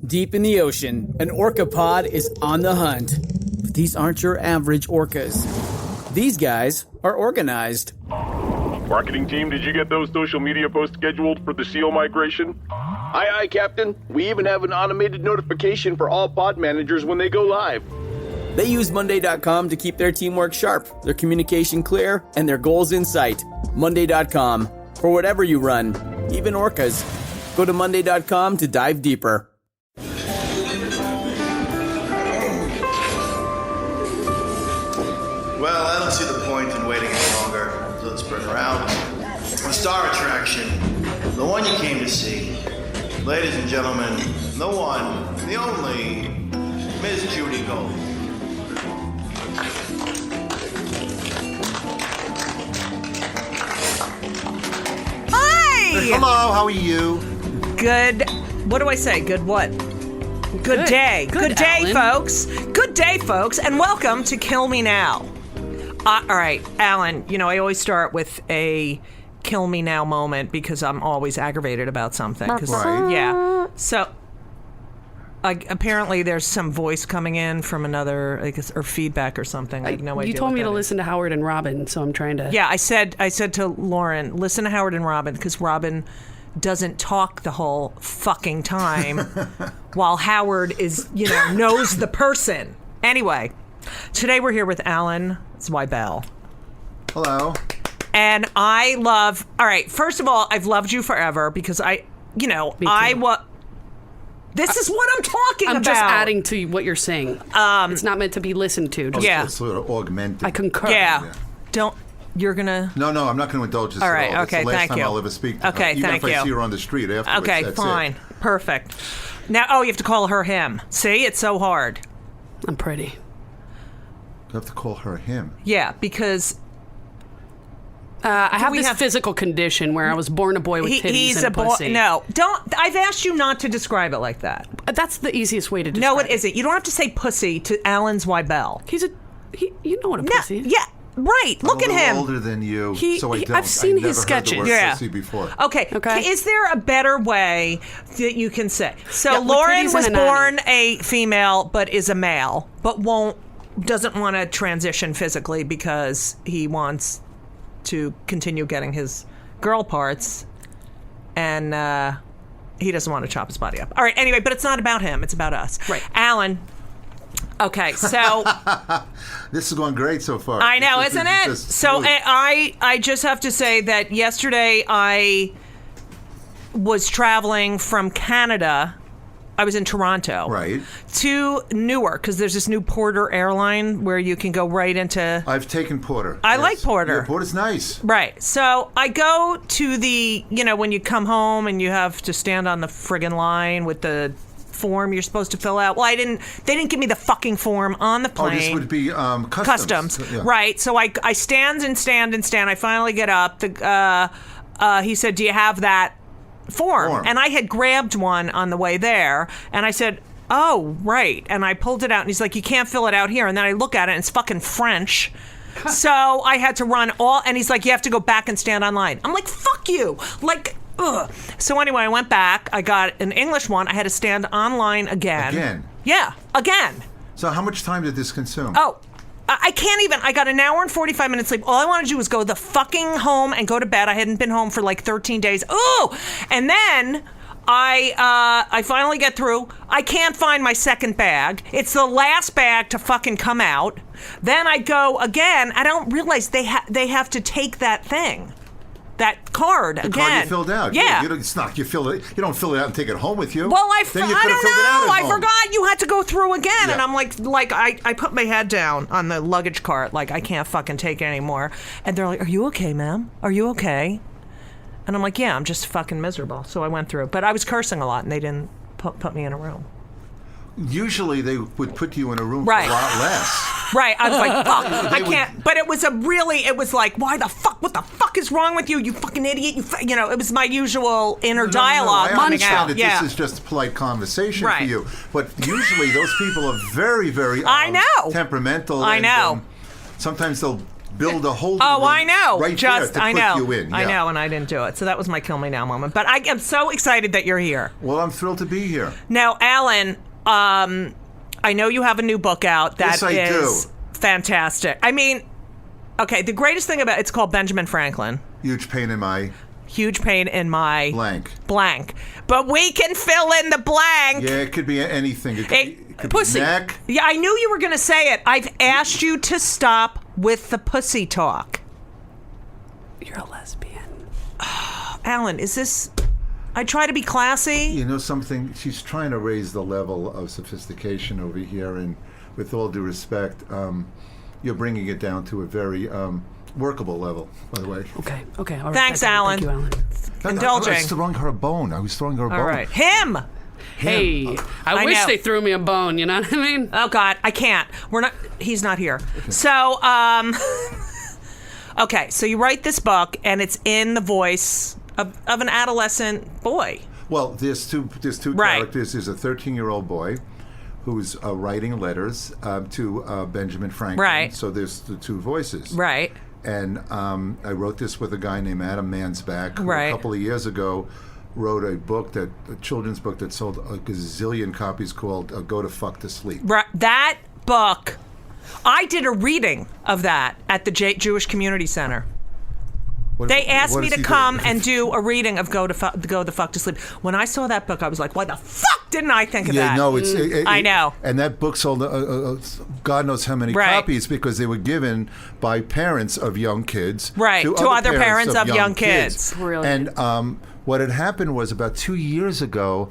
Deep in the ocean, an orca pod is on the hunt. But these aren't your average orcas. These guys are organized. Marketing team, did you get those social media posts scheduled for the SEAL migration? Aye, Captain. We even have an automated notification for all pod managers when they go live. They use Monday.com to keep their teamwork sharp, their communication clear, and their goals in sight. Monday.com. For whatever you run, even orcas. Go to Monday.com to dive deeper. Well, I don't see the point in waiting any longer, so let's bring her out. The star attraction, the one you came to see. Ladies and gentlemen, the one, the only, Miss Judy Gold. Hi! Hello, how are you? Good. What do I say? Good what? Good day. Good day, Alan. folks. Good day, folks, and welcome to Kill Me Now. All right, Alan, you know, I always start with a kill me now moment because I'm always aggravated about something. Right. Yeah. So, apparently there's some voice coming in from another, I guess, or feedback or something. I have no idea. You told what me that to is. listen to Howard and Robin, so I'm trying to... Yeah, I said to Lauren, listen to Howard and Robin, because Robin doesn't talk the whole fucking time while Howard is, you know, knows the person. Anyway, today we're here with Alan Zweibel. Hello. And I love, all right, first of all, I've loved you forever because this is what I'm talking about. I'm just adding to what you're saying. It's not meant to be listened to. Just, Yeah. It's sort of augmented. I concur. Yeah. You're going to... No, I'm not going to indulge this All right, at all. okay, It's the last thank time you. I'll ever speak to Okay, her. Even thank if you. I see her on the street afterwards, Okay, that's fine. it. Perfect. Now, you have to call her him. See? It's so hard. I'm pretty. You have to call her him. Yeah, because... I have we this have- physical condition where I was born a boy with titties he's and a boy. pussy. No, don't. I've asked you not to describe it like that. That's the easiest way to describe No, it isn't. You don't have to say pussy to Alan Zweibel. You know what a pussy is. Yeah, right. Look I'm at a little him. older than you, so I I've don't. seen I his never sketches. Heard the word Yeah. pussy before. Okay. Okay. Is there a better way that you can say? So Yeah, with Lauren titties was and a born nanny. a female, but is a male, but doesn't want to transition physically because he wants to continue getting his girl parts, and he doesn't want to chop his body up. All right. Anyway, but it's not about him. It's about us. Right. Alan. Okay. So. This is going great so far. I know, This isn't is it? just So smooth. I just have to say that yesterday I was traveling from Canada. I was in Toronto. Right. To Newark, because there's this new Porter airline where you can go right into... I've taken Porter. I like Porter. Yeah, Porter's nice. Right. So I go to the, when you come home and you have to stand on the friggin' line with the form you're supposed to fill out. Well, they didn't give me the fucking form on the plane. Oh, this would be customs. Customs. Yeah. Right. So I stand and stand and stand. I finally get up. He said, do you have that form? And I had grabbed one on the way there. And I said, oh, right. And I pulled it out. And he's like, you can't fill it out here. And then I look at it and it's fucking French. So I had to run and he's like, you have to go back and stand online. I'm like, fuck you. Like, ugh. So anyway, I went back. I got an English one. I had to stand online again. Again? Yeah, again. So how much time did this consume? Oh, I can't even. I got an hour and 45 minutes sleep. All I wanted to do was go the fucking home and go to bed. I hadn't been home for like 13 days. Oh, and then I finally get through. I can't find my second bag. It's the last bag to fucking come out. Then I go again. I don't realize they have to take that thing. That card the again. card you filled out. Yeah. It's not. You fill it. You don't fill it out and take it home with you. Well, Then you I could don't have filled it out know. at I home. forgot you had to go through again, Yeah. and I'm like I put my head down on the luggage cart, like I can't fucking take it anymore. And they're like, "Are you okay, ma'am? Are you okay?" And I'm like, "Yeah, I'm just fucking miserable." So I went through, but I was cursing a lot, and they didn't put me in a room. Usually they would put you in a room Right. for a lot less. Right, I was like, fuck, I can't. But it was like, why the fuck? What the fuck is wrong with you? You fucking idiot! It was my usual inner dialogue I coming understand out. that Yeah. this is just polite conversation Right. for you, but usually those people are very, very I know. temperamental. I and, know. sometimes they'll build a whole. Oh, I know. Right Just there to I put know. you in. I Yeah. know, and I didn't do it. So that was my kill me now moment. But I am so excited that you're here. Well, I'm thrilled to be here. Now, Alan, I know you have a new book out that Yes, I is do. fantastic. I mean, okay, the greatest thing about it's called Benjamin Franklin. Huge pain in my Huge pain in my blank. But we can fill in the blank. Yeah, it could be anything. It could pussy. be neck. Yeah, I knew you were going to say it. I've asked you to stop with the pussy talk. You're a lesbian. Alan, is this... I try to be classy. You know something? She's trying to raise the level of sophistication over here, and with all due respect, you're bringing it down to a very workable level, by the way. Okay. All right. Thanks, Alan. Thank you, Alan. Indulging. I was throwing her a bone. I was throwing her a bone. All right. Him! Hey, I wish know. they threw me a bone, you know what I mean? Oh, God, I can't. He's not here. So, okay, so you write this book, and it's in the voice of an adolescent boy. Well, there's two Right. characters. There's a 13-year-old boy who's writing letters to Benjamin Franklin. Right. So there's the two voices. Right. And I wrote this with a guy named Adam Mansbach, who Right. a couple of years ago wrote a children's book that sold a gazillion copies called Go to Fuck to Sleep. Right. That book, I did a reading of that at the Jewish Community Center. They asked me to come and do a reading of Go the Fuck to Sleep. When I saw that book, I was like, why the fuck didn't I think of that? Yeah, no, it's... I know. And that book sold God knows how many copies because they were given by parents of young kids. Right, to other parents of young kids. Brilliant. And what had happened was about 2 years ago,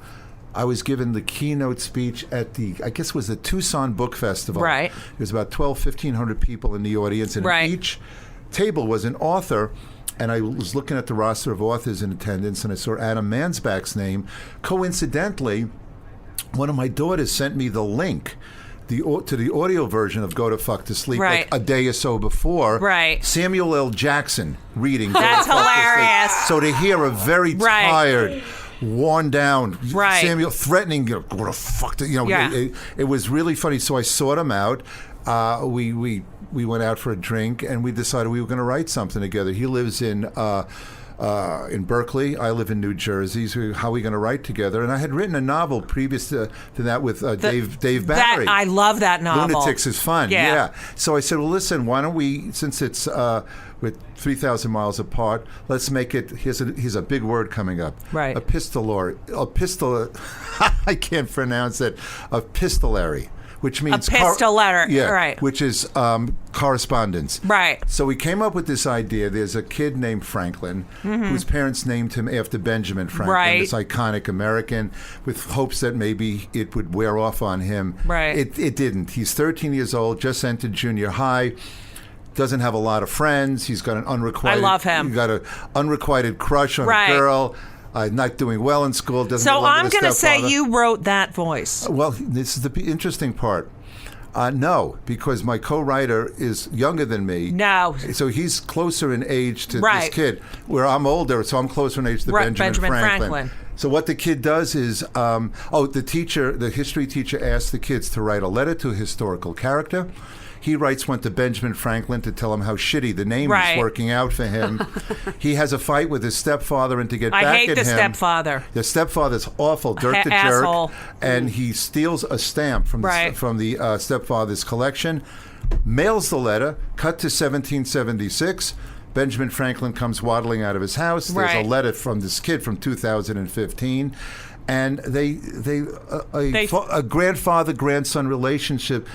I was given the keynote speech at I guess it was the Tucson Book Festival. Right. There was about 1,500 people in the audience, and Right. at each table was an author. And I was looking at the roster of authors in attendance, and I saw Adam Mansbach's name. Coincidentally, one of my daughters sent me the link to the audio version of Go to Fuck to Sleep Right. like a day or so before. Right. Samuel L. Jackson reading Go That's to Fuck to Sleep. hilarious. So to hear a very Right. tired, worn down Right. Samuel threatening, go to fuck to, Yeah. it was really funny. So I sought him out. We went out for a drink, and we decided we were going to write something together. He lives in Berkeley. I live in New Jersey. So how are we going to write together? And I had written a novel previous to that with Dave Barry. I love that novel. Lunatics is fun. Yeah. Yeah. So I said, well, listen, why don't we, since it's with 3,000 miles apart, let's make it, here's a big word coming up. Right. I can't pronounce it. Epistolary. Which means right. which is correspondence. Right. So we came up with this idea. There's a kid named Franklin whose parents named him after Benjamin Franklin, Right. this iconic American, with hopes that maybe it would wear off on him. Right. It didn't. He's 13 years old, just entered junior high. Doesn't have a lot of friends. He's got an unrequited. I love him. He's got an unrequited crush on Right. a girl. Not doing well in school. Doesn't. So belong I'm going to say you wrote that voice. Well, this is the interesting part. No, because my co-writer is younger than me. No. So he's closer in age to Right. this kid, where I'm older, so I'm closer in age to Right, Benjamin Franklin. Franklin. So what the kid does is, the history teacher asks the kids to write a letter to a historical character. He writes one to Benjamin Franklin to tell him how shitty the name Right. is working out for him. He has a fight with his stepfather, and to get I back hate at the him, stepfather. the stepfather's awful, Dirk the Asshole. Jerk, and he steals a stamp from Right. the stepfather's collection, mails the letter. Cut to 1776. Benjamin Franklin comes waddling out of his house. There's Right. a letter from this kid from 2015, and a grandfather-grandson relationship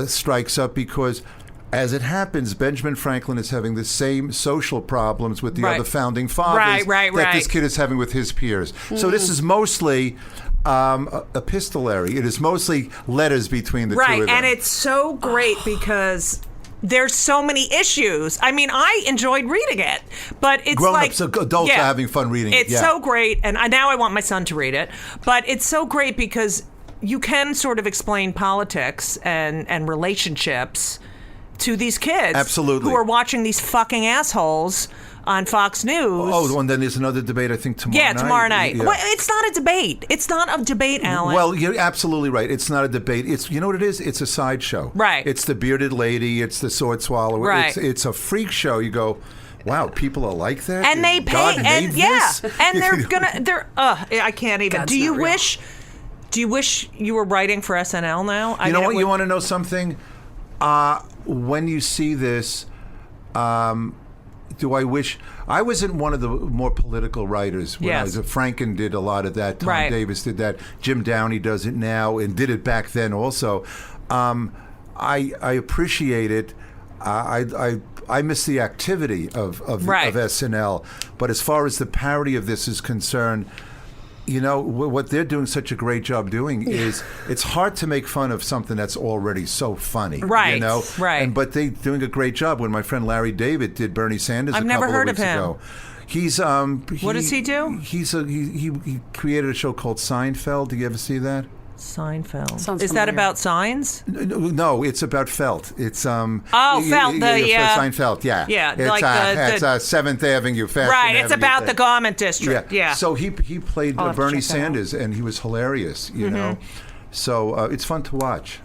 strikes up because, as it happens, Benjamin Franklin is having the same social problems with the Right. other founding fathers that this kid is having with his peers. So this is mostly epistolary. It is mostly letters between the two of them. Right, and it's so great because there's so many issues. I mean, I enjoyed reading it, but it's Grown-ups, like... adults are having fun reading it. It's so great, and now I want my son to read it, but it's so great because you can sort of explain politics and relationships to these kids. Absolutely. Who are watching these fucking assholes on Fox News. Oh, and then there's another debate, I think, tomorrow night. Yeah, tomorrow night. Yeah. Well, it's not a debate. It's not a debate, Alan. Well, you're absolutely right. It's not a debate. It's, you know what it is? It's a sideshow. Right. It's the bearded lady. It's the sword swallower. Right. It's a freak show. You go, wow, people are like that? And they pay, God and made yeah, this? and I can't even. God's Do you not real. wish you were writing for SNL now? You know what? You want to know something? When you see this, do I wish I wasn't one of the more political writers when I was Franken did a lot of that. Tom Davis did that. Jim Downey does it now and did it back then also. I appreciate it. I miss the activity of SNL, but as far as the parody of this is concerned, you know, what they're doing such a great job doing is it's hard to make fun of something that's already so funny. Right. You know? Right. But they're doing a great job. When my friend Larry David did Bernie Sanders I've a never couple heard of weeks of him. ago. He's what does he do? He created a show called Seinfeld. Did you ever see that? Seinfeld. Sounds Is that familiar. about signs? No, it's about Felt. It's Felt, Seinfeld. Yeah, Yeah, It's like it's the 7th Avenue. Fashion Right. It's Avenue about thing. the Garment District. Yeah. So he played I'll have to Bernie check that out. Sanders, and he was hilarious. You know, so it's fun to watch.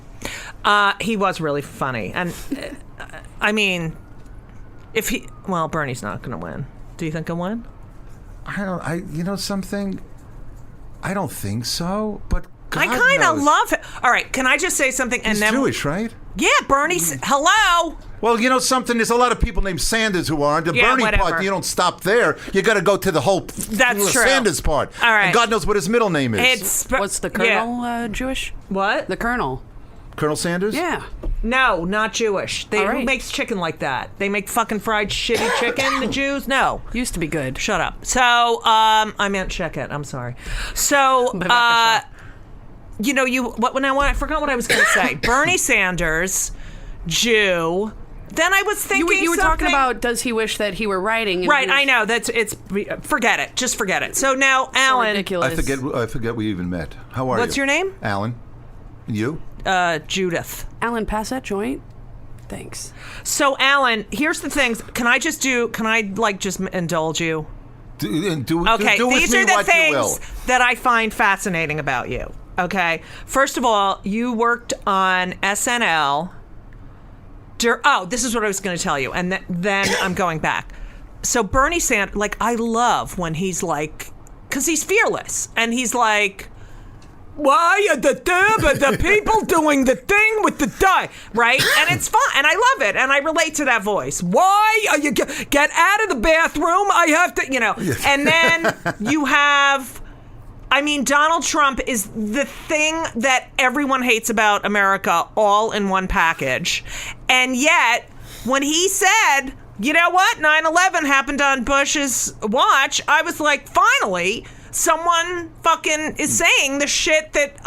He was really funny, and I mean, Bernie's not going to win. Do you think he'll win? You know something? I don't think so, but. God I kind of knows. love him. All right, can I just say something? He's Jewish, right? Yeah, Bernie's. Hello. Well, you know something? There's a lot of people named Sanders who aren't. The Yeah, Bernie whatever. part, you don't stop there. You got to go to the whole That's true. Sanders part. All right. And God knows what his middle name is. What's the Colonel Jewish? What? The Colonel. Colonel Sanders? Yeah. No, not Jewish. All Who right. makes chicken like that? They make fucking fried shitty chicken, the Jews? No. Used to be good. Shut up. So, I meant check it. I'm sorry. So, you know, I forgot what I was going to say. Bernie Sanders, Jew. Then I was thinking You were talking something- about does he wish that he were writing? And Right, he was I know. Forget it. Just forget it. So now, so Alan. ridiculous. I forget we even met. How are you? What's your name? Alan. And you? Judith. Alan, pass that joint. Thanks. So, Alan, here's the things. Can I just indulge you? Do Okay, with these me are the what you will. things that I find fascinating about you. Okay, first of all, you worked on SNL. This is what I was going to tell you, and then I'm going back. So Bernie Sanders, I love when he's because he's fearless, and he's like, why are the people doing the thing with the die, right? And it's fun, and I love it, and I relate to that voice. Why are you get out of the bathroom? I have to, And then you have, Donald Trump is the thing that everyone hates about America, all in one package, and yet when he said, you know what, 9/11 happened on Bush's watch, I was like, finally. Someone fucking is saying the shit that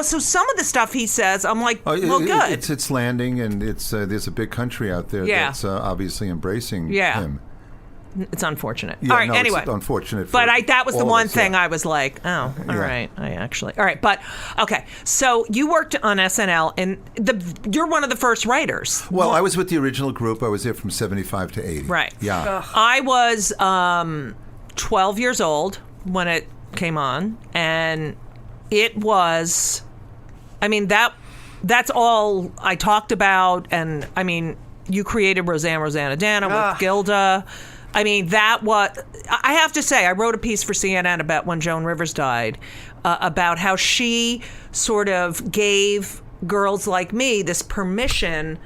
So some of the stuff he says, I'm like, well, good. It's landing, and it's there's a big country out there that's obviously embracing him. It's unfortunate. Yeah, all right. no, anyway, it's unfortunate. But that was the one thing I I was like, oh, all right. I actually, all right. But okay. So you worked on SNL, and you're one of the first writers. Well, I was with the original group. I was there from 75 to 80. Right. Yeah. I was 12 years old when it came on, and it was, that's all I talked about, and you created Rosanna Dana with Gilda. That was, I have to say, I wrote a piece for CNN about when Joan Rivers died, about how she sort of gave girls like me this permission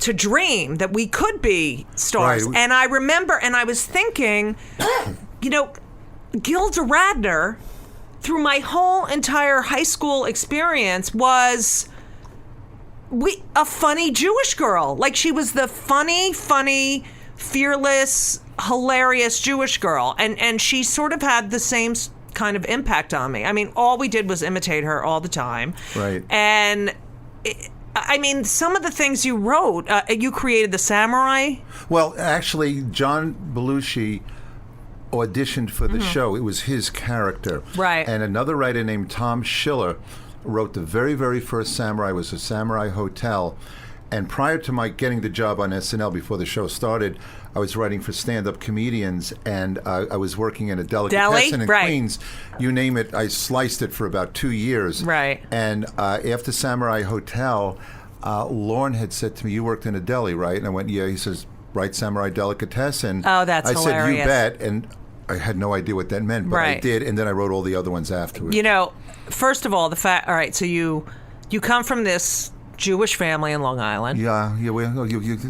to dream that we could be stars. Right. And I remember, and I was thinking, Gilda Radner, through my whole entire high school experience, was a funny Jewish girl. She was the funny, fearless, hilarious Jewish girl. And she sort of had the same kind of impact on me. All we did was imitate her all the time. Right. And some of the things you wrote, you created the samurai. Well, actually, John Belushi auditioned for the show. It was his character. Right. And another writer named Tom Schiller wrote the very, very first Samurai. It was a Samurai Hotel. And prior to my getting the job on SNL, before the show started, I was writing for stand-up comedians, and I was working in a delicatessen in Queens. You name it, I sliced it for about 2 years. Right. And after Samurai Hotel, Lorne had said to me, "You worked in a deli, right?" And I went, "Yeah." He says, "Write Samurai Delicatessen." Oh, that's hilarious. I said, "You bet." And I had no idea what that meant, but I did, and then I wrote all the other ones afterwards. You know, first of all, all right, so you come from this Jewish family in Long Island. Yeah.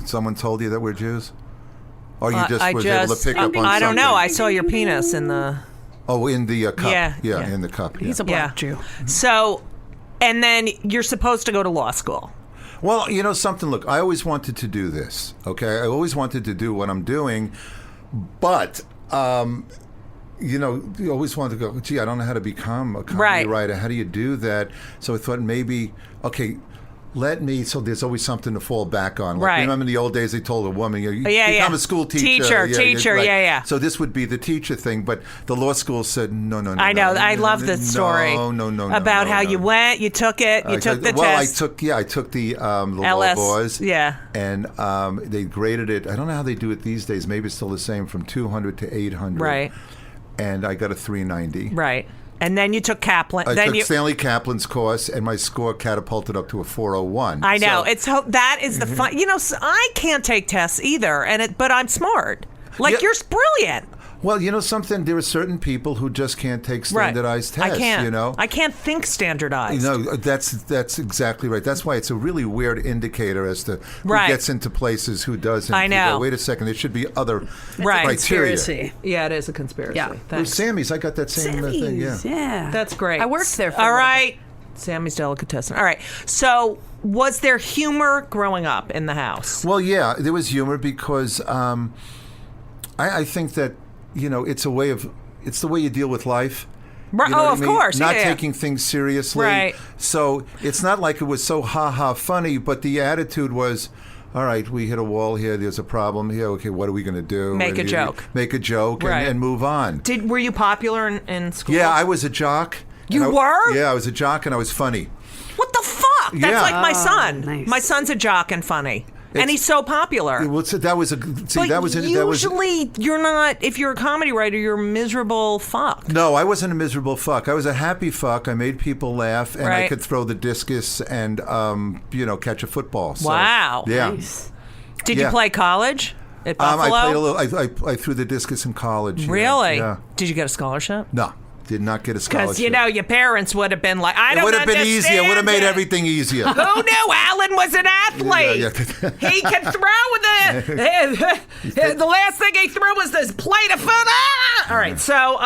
Someone told you that we're Jews? Or you just able to pick up on I don't something? know. I saw your penis in the... Oh, in the cup. Yeah, in the cup. Yeah. He's a black Jew. So, and then you're supposed to go to law school. Well, you know something, look, I always wanted to do this, okay? I always wanted to do what I'm doing, but... you know, you always want to go, gee, I don't know how to become a comedy writer. How do you do that? So I thought maybe, okay, so there's always something to fall back on. Like, remember in the old days they told a woman, you become a school teacher. Teacher. So this would be the teacher thing, but the law school said, no. I know, I love this story. No. About how you went, you took it, you took the test. I took the LS, law boys. Yeah. And they graded it, I don't know how they do it these days, maybe it's still the same, from 200 to 800. Right. And I got a 390. Right. And then you took Kaplan. I took Stanley Kaplan's course, and my score catapulted up to a 401. I know. That is the fun. You know, I can't take tests either, but I'm smart. Like, you're brilliant. Well, you know something? There are certain people who just can't take standardized tests. I can't. You know, I can't think standardized. No, that's exactly right. That's why it's a really weird indicator as to who gets into places, who doesn't. I know. You go, wait a second, there should be other criteria. Conspiracy. Yeah, it is a conspiracy. Yeah. Thanks. Sammy's, I got that same thing. Yeah, that's great. I worked there. For All right, Sammy's Delicatessen. All right, so. Was there humor growing up in the house? Well, yeah, there was humor because I think that, you know, it's the way you deal with life. Right. You know of course. Not taking things seriously. Right. So it's not like it was so ha-ha funny, but the attitude was, all right, we hit a wall here, there's a problem here, okay, what are we going to do? Make a joke. Make a joke and move on. Were you popular in school? Yeah, I was a jock. You were? Yeah, I was a jock and I was funny. What the fuck? That's like my son. Nice. My son's a jock and funny. And he's so popular. Well, so that was usually you're not. If you're a comedy writer, you're a miserable fuck. No, I wasn't a miserable fuck. I was a happy fuck. I made people laugh, and I could throw the discus and catch a football. So, wow. Yeah. Nice. Did you play college at Buffalo? I played a little. I threw the discus in college. Really? Yeah. Did you get a scholarship? No. Did not get a scholarship. Because, your parents would have been like, I don't understand. It would have been easier. It would have made everything easier. Who knew Alan was an athlete? Yeah. He could throw the last thing he threw was this plate of food. Ah! All right, so,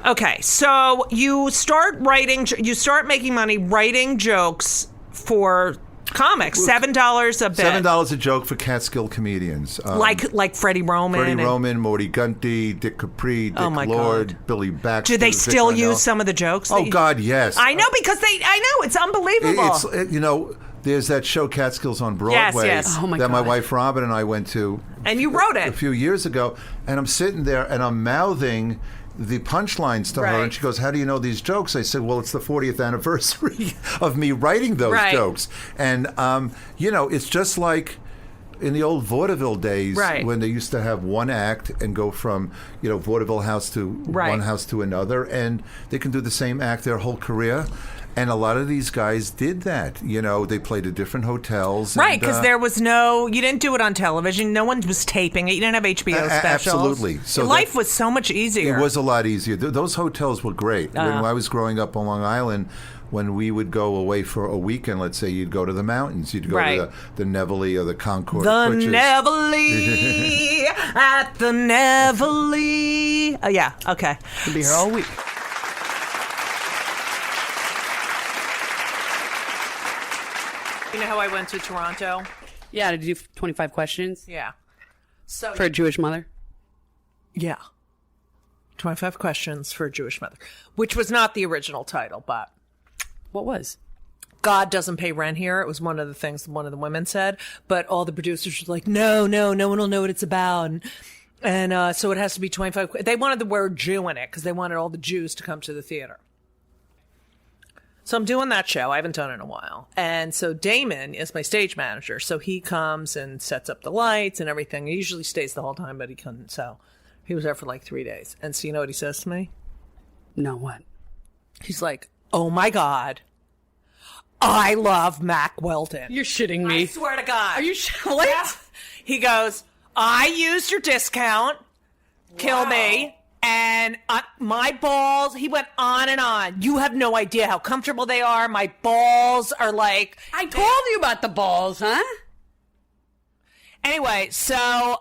okay, so you start making money writing jokes for comics, $7 a bit. $7 a joke for Catskill comedians. Like Freddie Roman. Roman, Morty Gunty, Dick Capri, Dick Lord, Billy Baxter. Do they still use some of the jokes? Oh, God, yes. I know, because it's unbelievable. There's that show Catskills on Broadway yes. Oh, my that my God. wife Robin and I went to. And you wrote it. A few years ago, and I'm sitting there and I'm mouthing the punchlines to her, and she goes, how do you know these jokes? I said, well, it's the 40th anniversary of me writing those jokes. And, it's just like in the old vaudeville days when they used to have one act and go from, vaudeville house to one house to another, and they can do the same act their whole career. And a lot of these guys did that. They played at different hotels. Right, because there was you didn't do it on television. No one was taping it. You didn't have HBO specials. Absolutely. So life was so much easier. It was a lot easier. Those hotels were great. When I was growing up on Long Island, when we would go away for a weekend, let's say you'd go to the mountains. You'd go to the Nevele or the Concord. The Nevele at the Nevele. Yeah, okay. We'll be here all week. You know how I went to Toronto? Yeah, did you do 25 questions? Yeah. So for a Jewish mother? Yeah. 25 questions for a Jewish mother, which was not the original title, but... What was? God doesn't pay rent here. It was one of the things one of the women said, but all the producers were like, no one will know what it's about. And so it has to be 25. They wanted the word Jew in it because they wanted all the Jews to come to the theater. So I'm doing that show. I haven't done it in a while. And so Damon is my stage manager. So he comes and sets up the lights and everything. He usually stays the whole time, but he couldn't. So he was there for like 3 days. And so you know what he says to me? No, what? He's like, oh my God, I love Mac Weldon. You're shitting me. I swear to God. Are you what? Yeah. He goes, I used your discount. Kill me. And my balls, he went on and on. You have no idea how comfortable they are. My balls are like... I told you about the balls, huh? Anyway, so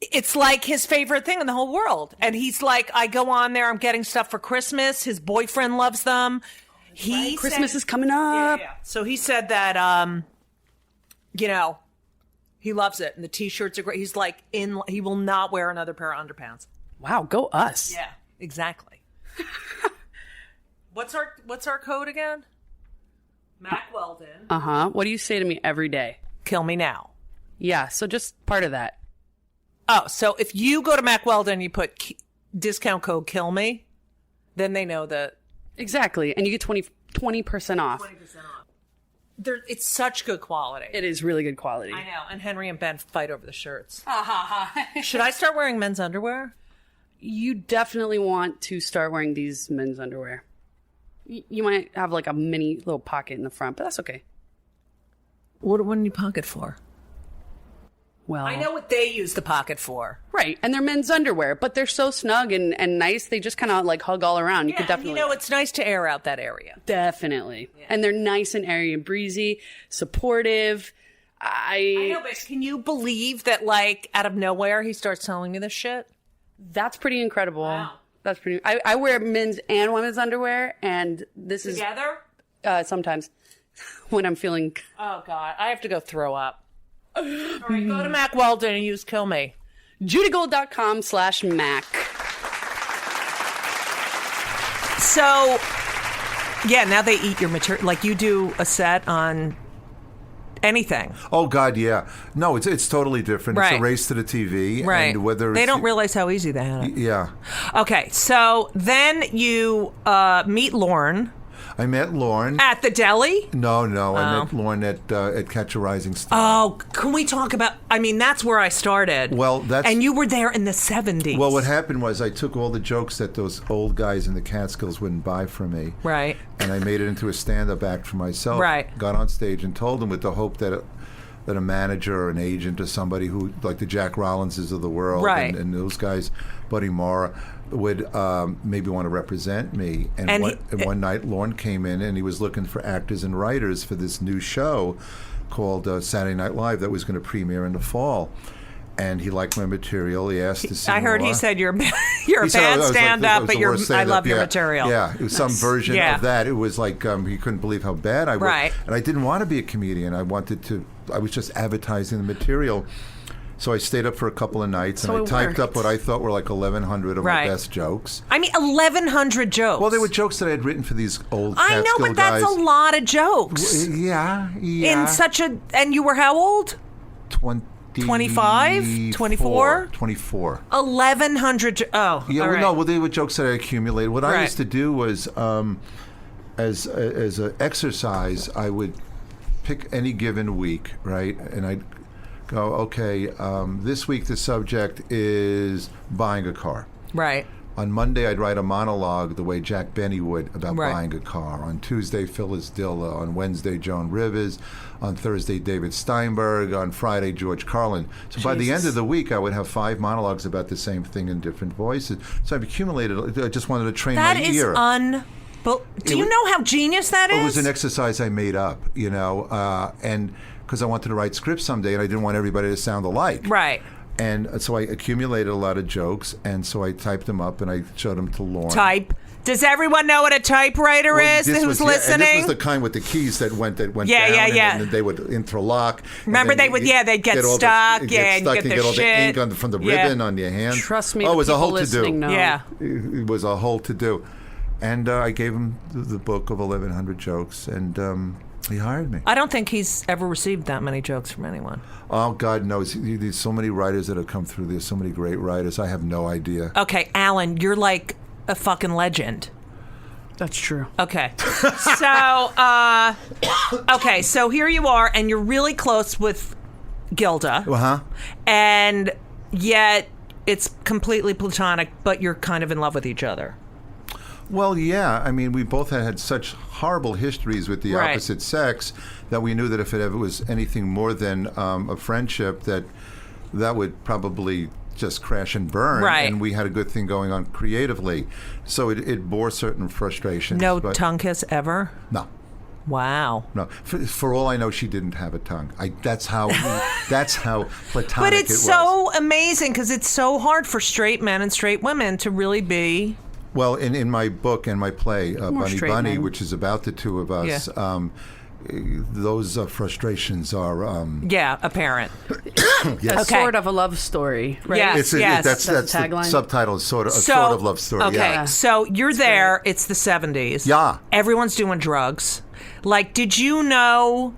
it's like his favorite thing in the whole world. And he's like, I go on there, I'm getting stuff for Christmas. His boyfriend loves them. Christmas is coming up. Yeah. So he said that, you know, he loves it. And the T-shirts are great. He's like, he will not wear another pair of underpants. Wow, go us. Yeah, exactly. What's our code again? Mac Weldon. Uh-huh. What do you say to me every day? Kill me now. Yeah, so just part of that. Oh, so if you go to Mac Weldon and you put discount code kill me, then they know that. Exactly. And you get 20% off. 20% off. It's such good quality. It is really good quality. I know. And Henry and Ben fight over the shirts. Should I start wearing men's underwear? You definitely want to start wearing these men's underwear. You might have like a mini little pocket in the front, but that's okay. What do you pocket for? Well, I know what they use the pocket for. Right. And they're men's underwear, but they're so snug and nice. They just kind of like hug all around. You could definitely. You know, it's nice to air out that area. Definitely. Yeah. And they're nice and airy and breezy, supportive. I know, but can you believe that, like, out of nowhere, he starts telling me this shit? That's pretty incredible. Wow. That's pretty. I wear men's and women's underwear, and this Together? is sometimes when I'm feeling. Oh God, I have to go throw up. All right, go to Mac Weldon and use kill me. JudyGold.com/Mac. So, yeah, now they eat your material. Like you do a set on anything. Oh God, yeah. No, it's totally different. Right. It's a race to the TV. Right. And whether they don't realize how easy they had it. Yeah. Okay, so then you meet Lauren. I met Lauren At the deli? No, I met Lauren at Catch a Rising Star. Oh, can we talk about... I mean, that's where I started. Well, that's... And you were there in the 70s. Well, what happened was I took all the jokes that those old guys in the Catskills wouldn't buy from me. Right. And I made it into a stand-up act for myself. Right. Got on stage and told them with the hope that a manager or an agent or somebody who, like the Jack Rollinses of the world, right. and those guys, Buddy Mara, would maybe want to represent me. And one night, Lauren came in and he was looking for actors and writers for this new show called Saturday Night Live that was going to premiere in the fall. And he liked my material. He asked to see I heard more. he said you're a bad stand-up, but I love your material. Yeah, it was some version of that. It was like he couldn't believe how bad I was. Right. And I didn't want to be a comedian. I was just advertising the material. So I stayed up for a couple of nights, and I typed up what I thought were like 1,100 of my best jokes. I mean, 1,100 jokes. Well, they were jokes that I had written for these old I know, Catskill but that's guys. a lot of jokes. Yeah. In such a... And you were how old? 25? 24? 24. 1,100... Oh, yeah. all right. No, well, they were jokes that I accumulated. What I used to do was, as an exercise, I would pick any given week, right? And I'd go, okay, this week the subject is buying a car. Right. On Monday, I'd write a monologue the way Jack Benny would about buying a car. On Tuesday, Phyllis Dilla. On Wednesday, Joan Rivers. On Thursday, David Steinberg. On Friday, George Carlin. So by the end of the week, I would have 5 monologues about the same thing in different voices. So I've accumulated. I just wanted to train my ear. Do you know how genius that is? It was an exercise I made up, and because I wanted to write scripts someday, and I didn't want everybody to sound alike. Right. And so I accumulated a lot of jokes, and so I typed them up and I showed them to Lauren. Type. Does everyone know what a typewriter is? Who's listening? And this was the kind with the keys that went down, and then they would interlock. Remember, they'd get stuck. You get all the ink from the ribbon on your hand. Trust me, it was a whole to do. Yeah, it was a whole to do. And I gave him the book of 1,100 jokes, and he hired me. I don't think he's ever received that many jokes from anyone. Oh, God knows. There's so many writers that have come through. There's so many great writers. I have no idea. Okay, Alan, you're like a fucking legend. That's true. Okay. So here you are, and you're really close with Gilda. Uh-huh. And yet it's completely platonic, but you're kind of in love with each other. Well, yeah. I mean, we both had such horrible histories with the opposite sex that we knew that if it ever was anything more than a friendship, that would probably just crash and burn. Right. And we had a good thing going on creatively. So it bore certain frustrations. No tongue kiss ever? No. Wow. No. For all I know, she didn't have a tongue. That's how platonic But it it's was. so amazing because it's so hard for straight men and straight women to really be... Well, in my book and my play, Bunny straight Bunny, men. which is about the two of us, those frustrations are... apparent. Yes. Sort of a love story, right? Yes. That's That's the the tagline? subtitle, sort of love story. Okay, Yeah. so you're there. It's the 70s. Yeah. Everyone's doing drugs. Like, did you know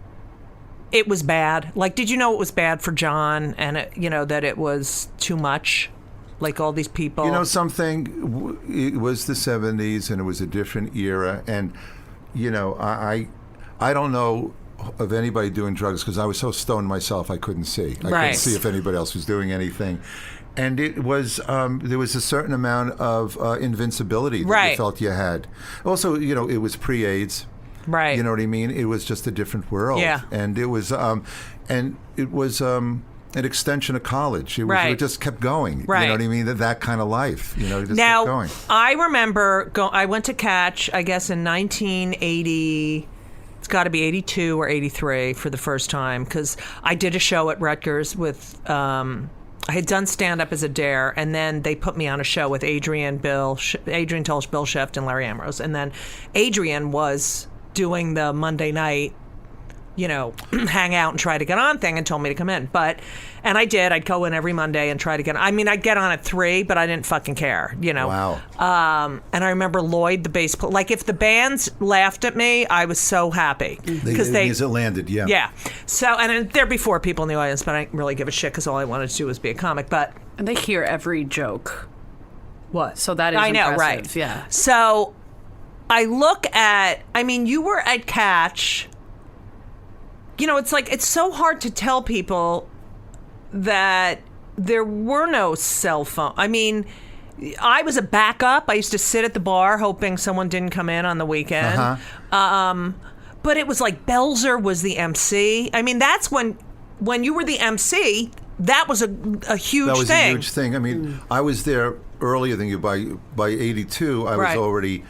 it was bad? Like, did you know it was bad for John and, that it was too much? Like all these people. You know something? It was the 70s and it was a different era. And, I don't know of anybody doing drugs because I was so stoned myself I couldn't see. I couldn't see if anybody else was doing anything. And it was there was a certain amount of invincibility that you felt you had. Also, it was pre-AIDS. Right. You know what I mean? It was just a different world. Yeah. And it was an extension of college. It just kept going. Right. You know what I mean? That kind of life. It just now, kept going. I remember I went to Catch, I guess, in 1980. It's got to be 82 or 83 for the first time because I did a show at Rutgers with. I had done stand-up as a dare, and then they put me on a show with Adrian Tulch, Bill Sheft, and Larry Ambrose. And then Adrian was doing the Monday night, hang out and try to get on thing and told me to come in. And I did. I'd go in every Monday and try to get on. I mean, I'd get on at 3, but I didn't fucking care, Wow. And I remember Lloyd, the bass player. Like, if the bands laughed at me, I was so happy. Because it landed, yeah. Yeah. So, and there'd be 4 people in the audience, but I didn't really give a shit because all I wanted to do was be a comic. And they hear every joke. What? So that is I know, impressive. right. Yeah. So I look at, you were at Catch. It's so hard to tell people that there were no cell phone. I mean, I was a backup. I used to sit at the bar hoping someone didn't come in on the weekend. Uh-huh. But it was like Belzer was the MC. I mean, that's when you were the MC, that was a huge thing. That was a huge thing. I mean, I was there earlier than you. By 82, I had already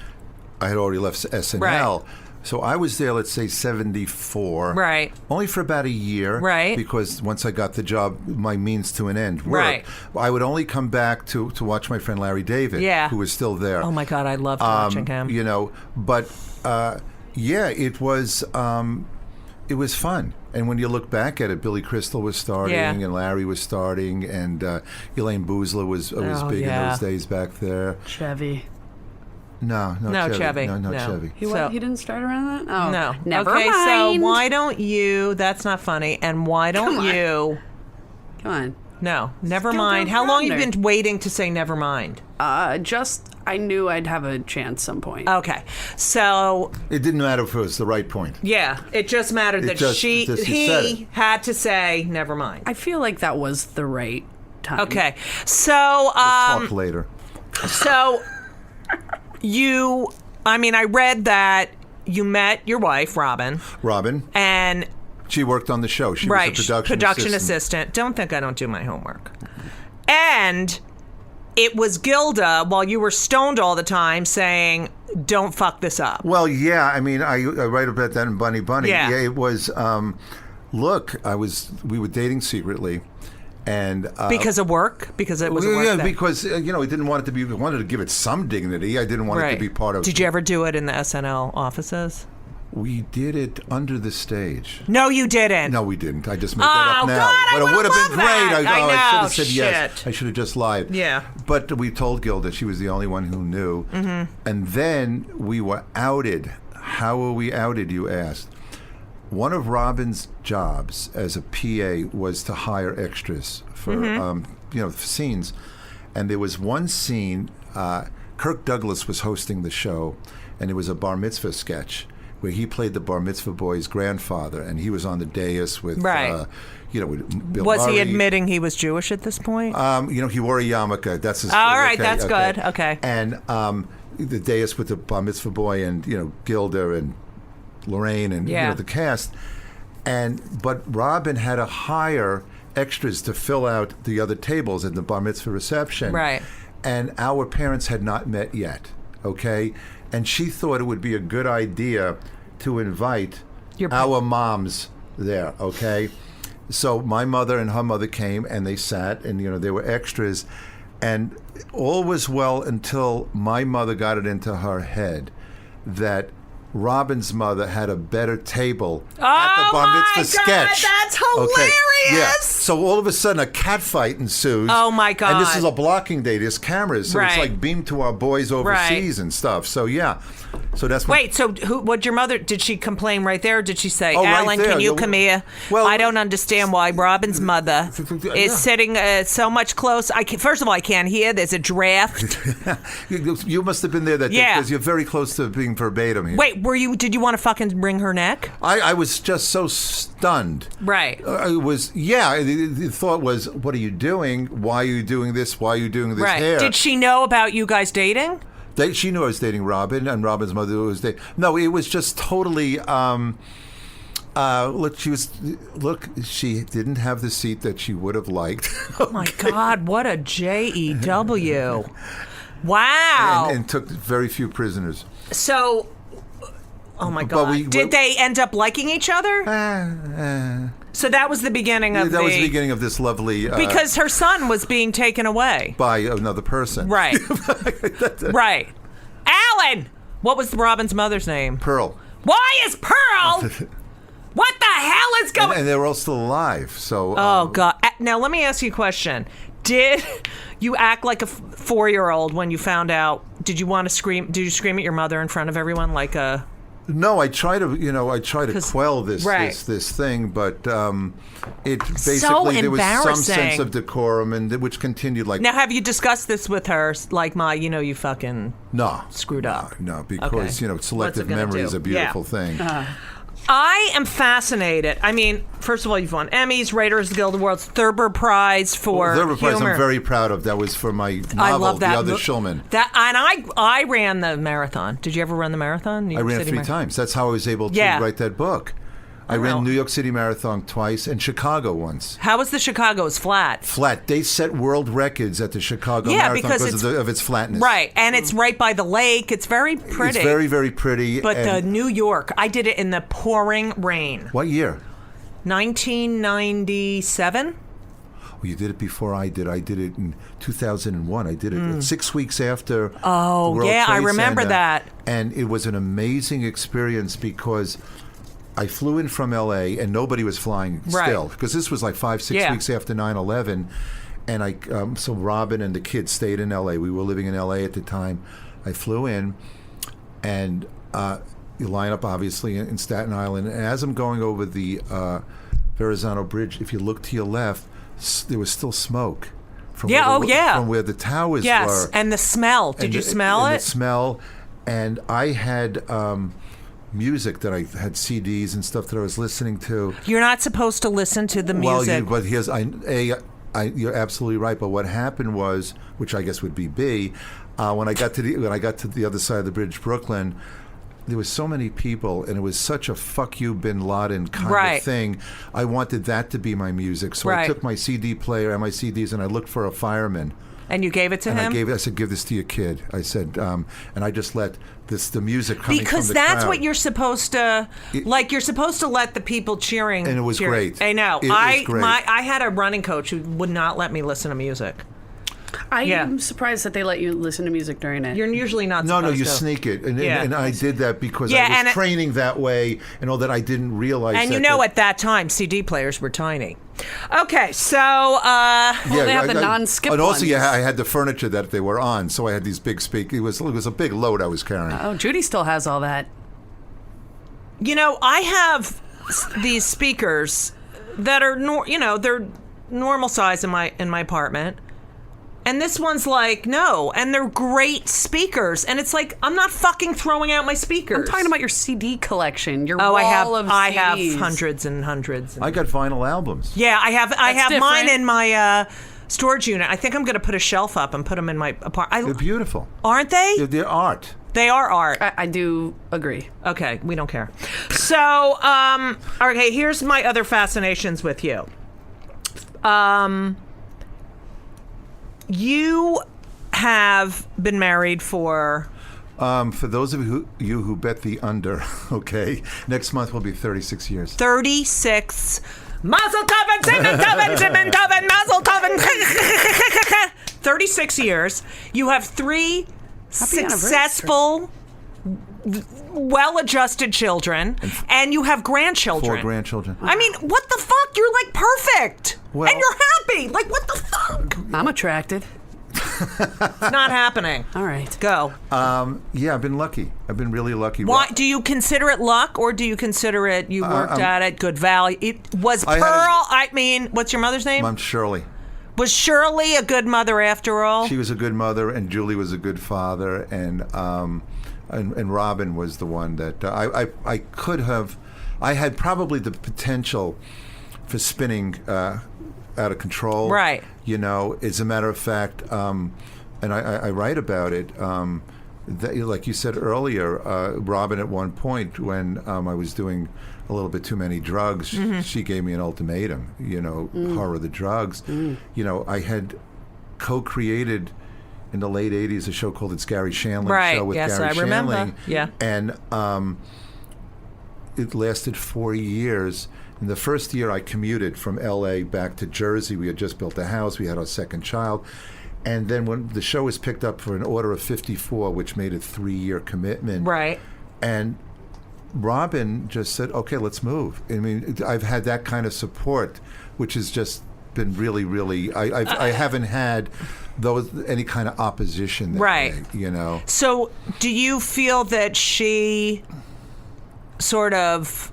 left SNL. Right. So I was there, let's say, 74. Right. Only for about a year. Right. Because once I got the job, my means to an end worked. Right. I would only come back to watch my friend Larry David, who was still there. Oh, my God, I loved watching him. But, it was fun. And when you look back at it, Billy Crystal was starting, and Larry was starting, and Elaine Boozler was big in those days back there. Chevy. No, Chevy. No, Chevy. He didn't start around that? Oh, No. Never okay, mind. so why don't you... That's not funny. And why don't you... Come on. No, never Gilda mind. How long have you Radner. been waiting to say never mind? I knew I'd have a chance some point. Okay. So... It didn't matter if it was the right point. Yeah, it just mattered that he had to say never mind. I feel like that was the right time. Okay. So... Talk later. So... I read that you met your wife, Robin. And... She worked on the show. She was a production assistant. Don't think I don't do my homework. And it was Gilda, while you were stoned all the time, saying, don't fuck this up. Well, yeah. I mean, I write about that in Bunny Bunny. Yeah. It was, we were dating secretly. And because of work? Because it was a work thing? Because, I didn't want it to be, I wanted to give it some dignity. I didn't want it to be part of... Did you ever do it in the SNL offices? We did it under the stage. No, you didn't. No, we didn't. I just made that up now. God, but it would have been great. I should have said shit. yes. I should have just lied. Yeah. But we told Gilda. She was the only one who knew. Mm-hmm. And then we were outed. How were we outed, you asked? One of Robin's jobs as a PA was to hire extras for scenes. And there was one scene, Kirk Douglas was hosting the show, and it was a bar mitzvah sketch where he played the bar mitzvah boy's grandfather, and he was on the dais with, with Bill Was he Murray. admitting he was Jewish at this point? He wore a yarmulke. That's his. All right, that's good. Okay. And the dais with the bar mitzvah boy and Gilda and Lorraine and the cast, but Robin had to hire extras to fill out the other tables at the bar mitzvah reception. Right. And our parents had not met yet. Okay. And she thought it would be a good idea to invite our moms there, okay? So my mother and her mother came, and they sat, and, they were extras. And all was well until my mother got it into her head that Robin's mother had a better table at the bar mitzvah sketch. That's hilarious! Okay. Yeah. So all of a sudden, a cat fight ensues. Oh my God! And this is a blocking day. There's cameras, so it's like beamed to our boys overseas and stuff. So yeah. So that's Wait. So what? Your mother? Did she complain right there? Or did she say, "Alan, right can you come here? Well, I don't understand why Robin's mother is sitting so much close. First of all, I can't hear. There's a draft. You must have been there that day because you're very close to being verbatim here. Wait, did you want to fucking wring her neck? I was just so stunned. Right. It was, the thought was, what are you doing? Why are you doing this? Why are you doing this hair? Did she know about you guys dating? She knew I was dating Robin, and Robin's mother was dating. No, it was just totally, she didn't have the seat that she would have liked. Oh my God, what a JEW. Wow. And took very few prisoners. So... Oh my God! Did they end up liking each other? So that was the beginning of that was the beginning of this lovely. Because her son was being taken away by another person. Right. Right. Alan. What was Robin's mother's name? Pearl. Why is Pearl? What the hell is going? And they were all still alive. So. Oh God! Now let me ask you a question. Did you act like a 4-year-old when you found out? Did you want to scream? Did you scream at your mother in front of everyone like a? No, I try to quell this thing, but it basically so there was some sense of decorum, and which continued like. Now, have you discussed this with her? Like, you fucking screwed up. No, because selective memory is a beautiful thing. I am fascinated. I mean, first of all, you've won Emmys, Writers Guild Awards, Thurber Prize for Thurber humor. Prize I'm very proud of. That was for my novel, I love that. The Other Shulman. I ran the marathon. Did you ever run the marathon? I ran it 3 times. That's how I was able to write that book. I ran New York City Marathon twice and Chicago once. How was the Chicago? It was flat. Flat. They set world records at the Chicago Marathon because of its flatness. Right, and it's right by the lake. It's very pretty. It's very, very pretty. But the New York, I did it in the pouring rain. What year? 1997. Well, you did it before I did. I did it in 2001. I did it 6 weeks after the World Trade I remember Center. that. And it was an amazing experience because I flew in from L.A. and nobody was flying still because this was like 5-6 weeks after 9/11, and so Robin and the kids stayed in L.A. We were living in L.A. at the time. I flew in, and you line up obviously in Staten Island, and as I'm going over the Verrazano Bridge, if you look to your left, there was still smoke from where the towers were. Yes, and the smell. Did you smell it? The smell, and I had. Music that I had CDs and stuff that I was listening to. You're not supposed to listen to the music. Well, but here's you're absolutely right. But what happened was, which I guess would be B, when I got to the other side of the bridge, Brooklyn, there was so many people, and it was such a "fuck you, Bin Laden" kind of thing. I wanted that to be my music, so I took my CD player and my CDs, and I looked for a fireman. And you gave it to him? I said, give this to your kid. I said, and I just let the music coming because from the that's crowd. What you're supposed to, you're supposed to let the people cheering. And it was great. I know. It was great. I had a running coach who would not let me listen to music. I am surprised that they let you listen to music during it. You're usually not supposed to. No, you sneak it. And I did that because I was training that way and all that. I didn't realize and that. At that time, CD players were tiny. Okay, so... they have the non-skip and also, ones. I had the furniture that they were on, so I had these big speakers. It was a big load I was carrying. Oh, Judy still has all that. I have these speakers that are, they're normal size in my apartment. And this one's like, no. And they're great speakers. And it's like, I'm not fucking throwing out my speakers. I'm talking about your CD collection. Your I have wall of I CDs. have hundreds and hundreds. I got vinyl albums. Yeah, I have different. mine in my storage unit. I think I'm going to put a shelf up and put them in my apartment. They're beautiful. Aren't they? They're art. They are art. I do agree. Okay, we don't care. So, okay, here's my other fascinations with you. You have been married for those of you who bet the under, okay, next month will be 36 years. 36. Mazel tov and Simon tov and Simon tov and Mazel tov and 36 years. You have 3 successful, well-adjusted children, and you have grandchildren. 4 grandchildren. I mean, what the fuck? You're like perfect. Well- and you're happy. Like, what the fuck? I'm attracted. It's not happening. All right. Go. Yeah, I've been lucky. I've been really lucky. Why do you consider it luck, or do you consider it you worked at it, good value? It was I Pearl. had What's your mother's name? I'm Shirley. Was Shirley a good mother after all? She was a good mother, and Julie was a good father, and Robin was the one that I could have. I had probably the potential for spinning out of control. Right. You know, as a matter of fact, and I write about it. That, like you said earlier, Robin at one point when I was doing a little bit too many drugs, she gave me an ultimatum. You know, horror of the drugs. You know, I had co-created in the late '80s a show called It's Gary Shandling Show with yes, Gary I remember. Shandling. Yeah. And it lasted 4 years. In the first year, I commuted from L.A. back to Jersey. We had just built a house. We had our second child. And then when the show was picked up for an order of 54, which made a 3-year commitment. Right. And Robin just said, okay, let's move. I mean, I've had that kind of support, which has just been really, really, I haven't had any kind of opposition that right. way, you know. So do you feel that she sort of,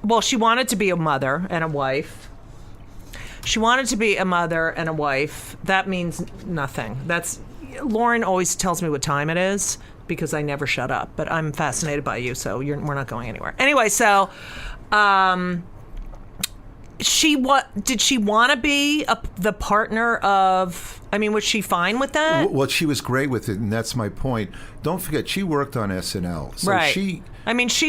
well, she wanted to be a mother and a wife. She wanted to be a mother and a wife. That means nothing. Lauren always tells me what time it is because I never shut up. But I'm fascinated by you, so we're not going anywhere. Anyway, so did she want to be the partner of? I mean, was she fine with that? Well, she was great with it, and that's my point. Don't forget, she worked on SNL, so right. she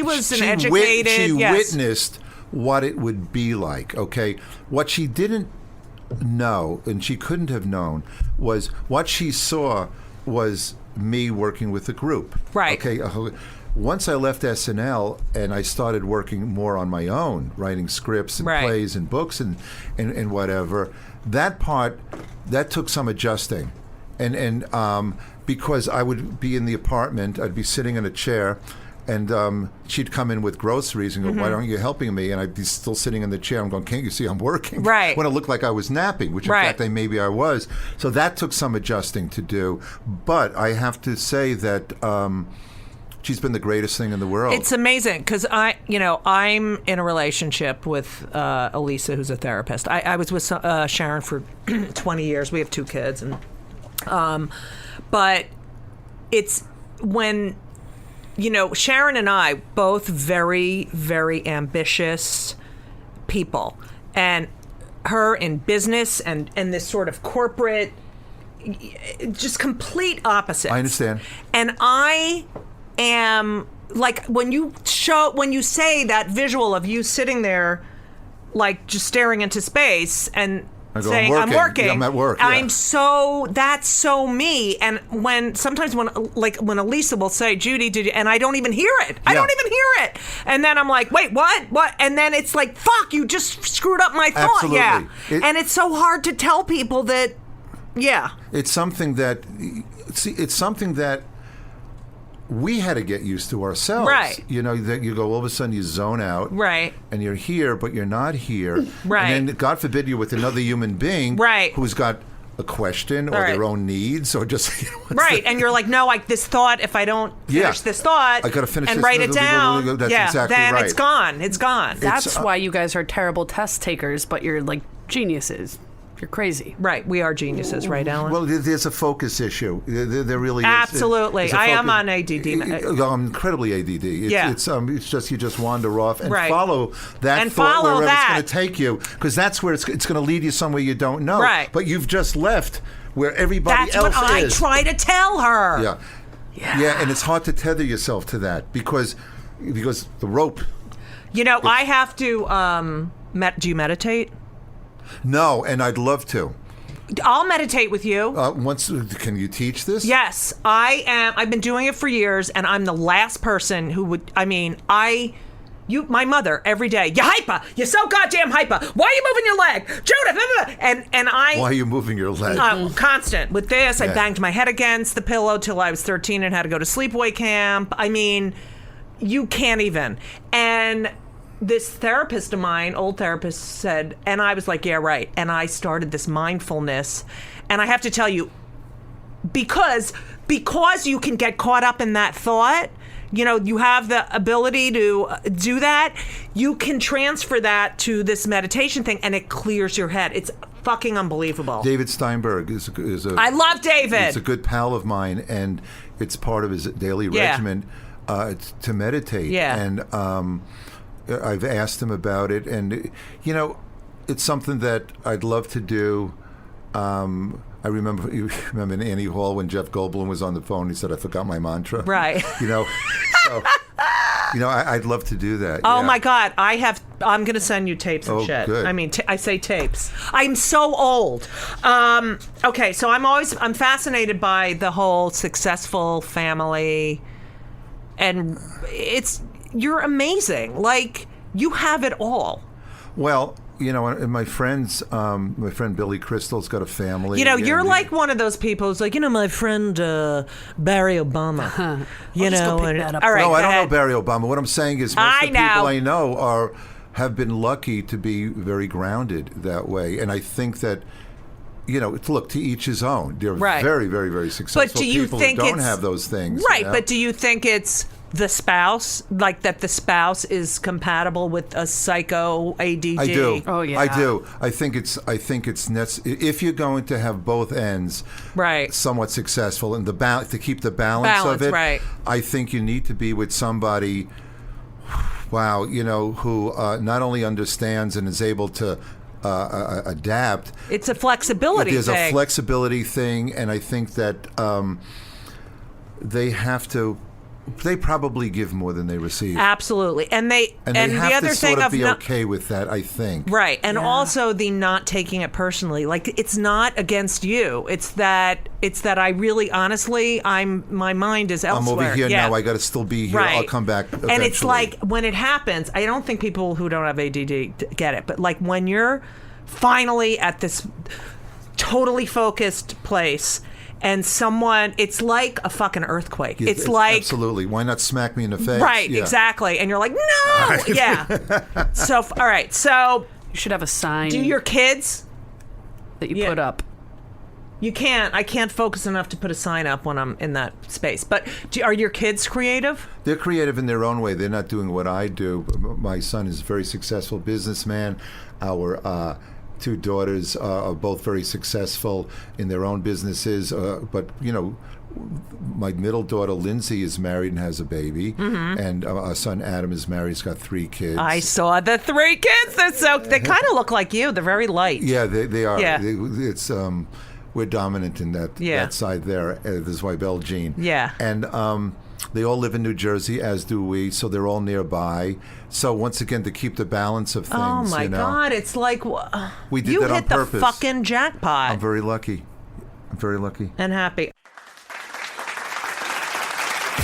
was an educated. She yes. witnessed what it would be like, okay? What she didn't know, and she couldn't have known, was what she saw was me working with a group. Right. Okay. Once I left SNL and I started working more on my own, writing scripts and right. plays and books and whatever, that took some adjusting. And because I would be in the apartment, I'd be sitting in a chair, and she'd come in with groceries and go, why aren't you helping me? And I'd be still sitting in the chair. I'm going, can't you see I'm working? Right. When it looked like I was napping, which in right. fact maybe I was. So that took some adjusting to do. But I have to say that she's been the greatest thing in the world. It's amazing because I'm in a relationship with Elisa, who's a therapist. I was with Sharon for 20 years. We have 2 kids, and but it's when. Sharon and I, both very, very ambitious people. And her in business and this sort of corporate, just complete opposites. I understand. And I am, like, when you say that visual of you sitting there, like, just staring into space and saying I'm working. Yeah, I'm at work. Yeah. That's so me. And sometimes when Elisa will say, Judy, did you, and I don't even hear it. I don't even hear it. And then I'm like, wait, what? And then it's like, fuck, you just screwed up my thought. Absolutely. Yeah. And it's so hard to tell people that, yeah. It's something that we had to get used to ourselves. Right. That you go, all of a sudden you zone out. Right. And you're here, but you're not here. Right. And then, God forbid, you're with another human being. Right. Who's got a question or right. their own needs or just... right. And you're like, no, this thought, if I don't finish this thought I gotta finish and this, write it down, that's exactly then right. it's gone. It's gone. That's why you guys are terrible test takers, but you're like geniuses. You're crazy. Right. We are geniuses, right, Alan? Well, there's a focus issue. There really is. Absolutely. There's a I am focus- on ADD. I'm incredibly ADD. It's just you just wander off and Right. follow that And thought follow wherever that. it's going to take you, because that's where it's going to lead you somewhere you don't know. Right. But you've just left where everybody That's else what I is. try to tell her. Yeah, and it's hard to tether yourself to that because the rope. You know, I have to. Do you meditate? No, and I'd love to. I'll meditate with you. Can you teach this? Yes, I am. I've been doing it for years, and I'm the last person who would. I mean, my mother every day. You hyper. You're so goddamn hyper. Why are you moving your leg, Judith? And I. Why are you moving your leg? Constant with this. I Yeah. banged my head against the pillow till I was 13 and had to go to sleepaway camp. I mean, you can't even. And this therapist of mine, old therapist, said, and I was like, yeah, right. And I started this mindfulness. And I have to tell you, because you can get caught up in that thought, you know, you have the ability to do that, you can transfer that to this meditation thing, and it clears your head. It's fucking unbelievable. David Steinberg is a I love David. He's a good pal of mine, and it's part of his daily regimen to meditate. Yeah. And I've asked him about it, and it's something that I'd love to do. I remember in Annie Hall when Jeff Goldblum was on the phone. He said, "I forgot my mantra." Right. So I'd love to do that. Oh yeah. my God, I'm going to send you tapes and shit. Good. I mean, I say tapes. I'm so old. Okay, so I'm fascinated by the whole successful family, and you're amazing. Like, you have it all. Well, and my friend Billy Crystal's got a family. You're like one of those people who's like, my friend Barry Obama. I'll just go pick that up. All right, No, go I don't ahead. know Barry Obama. What I'm saying is most of the people I know have been lucky to be very grounded that way. And I think that, look, to each his own. They're very, very, very successful But do you people think who don't have those things. Right, but do you think it's the spouse, like that the spouse is compatible with a psycho ADD? I do. Oh, yeah. I do. I think it's if you're going to have both ends somewhat successful and to keep the balance of it, right. I think you need to be with somebody who not only understands and is able to adapt. It's a flexibility thing. There's a flexibility thing, and I think that they probably give more than they receive. Absolutely. And they have the other to thing sort of be okay with that, I think. Right. And also the not taking it personally. Like, it's not against you. It's that I really honestly my mind is elsewhere. I'm over here now. I got to still be here. Right. I'll come back eventually. And it's like when it happens, I don't think people who don't have ADD get it, but like when you're finally at this totally focused place and it's like a fucking earthquake. Yeah, it's like... Absolutely. Why not smack me in the face? Right, yeah. exactly. And you're like, no! Yeah. So, all right. So... You should have a sign. Do your kids... that you put up. You can't. I can't focus enough to put a sign up when I'm in that space. But are your kids creative? They're creative in their own way. They're not doing what I do. My son is a very successful businessman. Our... two daughters are both very successful in their own businesses, but my middle daughter Lindsay is married and has a baby, and our son Adam is married. He's got 3 kids. I saw the 3 kids. They kind of look like you. They're very light. Yeah, they are. Yeah. It's we're dominant in that side there. The Zweibel gene. Yeah, and they all live in New Jersey, as do we, so they're all nearby. So once again, to keep the balance of things. Oh my God! It's like we did you that on hit the purpose. fucking jackpot. I'm very lucky. And happy.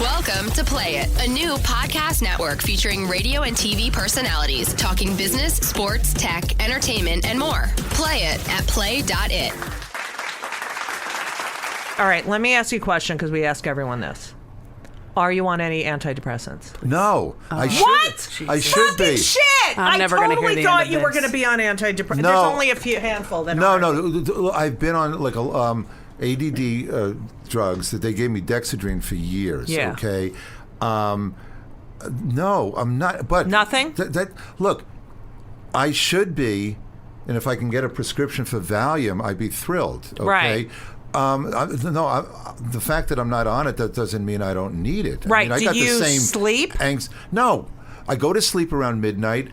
Welcome to Play It, a new podcast network featuring radio and TV personalities talking business, sports, tech, entertainment, and more. Play it at play.it. All right, let me ask you a question because we ask everyone this. Are you on any antidepressants? No, I should. What? I should Fucking be. shit! I'm never gonna hear totally the thought end of you were this. going to be on antidepressants. No. There's only a few handful that are. No. I've been on like a ADD drugs that they gave me Dexedrine for years. Yeah. Okay. No, I'm not. But nothing. Look, I should be. and if I can get a prescription for Valium, I'd be thrilled. Okay. Right. The fact that I'm not on it, that doesn't mean I don't need it. Right. I Do got you the same sleep? No. I go to sleep around midnight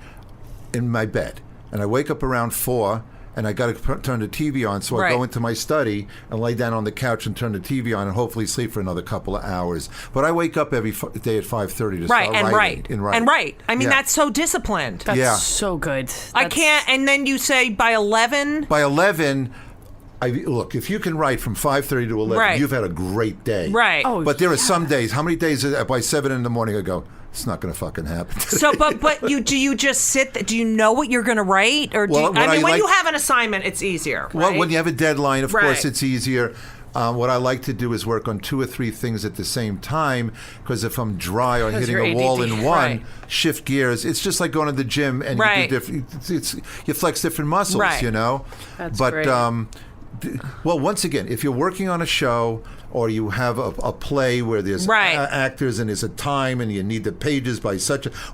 in my bed, and I wake up around 4, and I got to turn the TV on, so I go into my study and lay down on the couch and turn the TV on and hopefully sleep for another couple of hours. But I wake up every day at 5:30 to start writing. And write. I mean, that's so disciplined. That's so good. I can't. And then you say by 11? By 11... look, if you can write from 5:30 to 11, you've had a great day. Right. Oh, but there are some days. How many days by 7 in the morning I go, it's not going to fucking happen today. So, but do you just sit? Do you know what you're going to write, or when you have an assignment, it's easier. Right? Well, when you have a deadline, of course, it's easier. What I like to do is work on 2 or 3 things at the same time, because if I'm dry or hitting a wall in one, shift gears. It's just like going to the gym and you do different. You flex different muscles, you know. That's great. Well, once again, if you're working on a show or you have a play where there's actors and there's a time and you need the pages by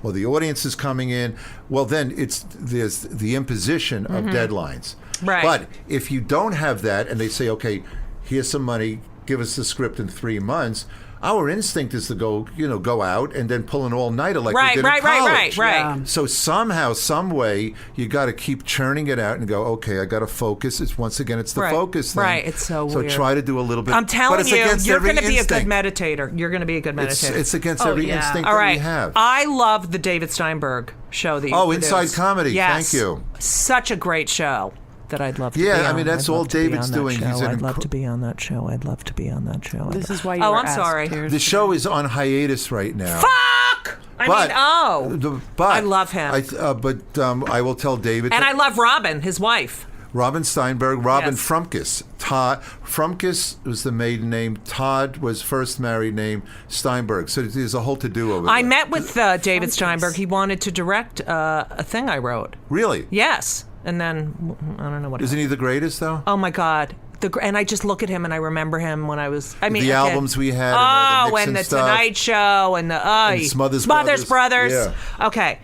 or the audience is coming in, well, then there's the imposition of deadlines. Right. But if you don't have that and they say, okay, here's some money, give us the script in 3 months, our instinct is to go out and then pull an all-nighter like we did in college. Right. So somehow, some way, you got to keep churning it out and go, okay, I got to focus. It's the focus thing. Right, it's so weird. So try to do a little bit. I'm telling you, you're going to be a good instinct. meditator. You're going to be a good meditator. It's against every instinct All that right. we have. I love the David Steinberg show that you produced. Inside Comedy. Yes. Thank you. Such a great show. That I'd love to be on. I mean, that's all David's doing. I'd love to be on that show. I'd love to be on that show. This is why you Oh, were I'm asked sorry. here. The show is on hiatus right now. Fuck! But I love him. I will tell David. And I love Robin, his wife. Robin Steinberg, Robin Frumkes. Frumkes was the maiden name. Todd was first married name. Steinberg. So there's a whole to-do over there. I met with David Steinberg. He wanted to direct a thing I wrote. Really? Yes. And then, I don't know what Isn't he the greatest, though? Oh, my God. And I just look at him and I remember him when I was... the albums we had and all the Nixon and the stuff. Tonight Show and the... Smothers Brothers. Yeah. Okay.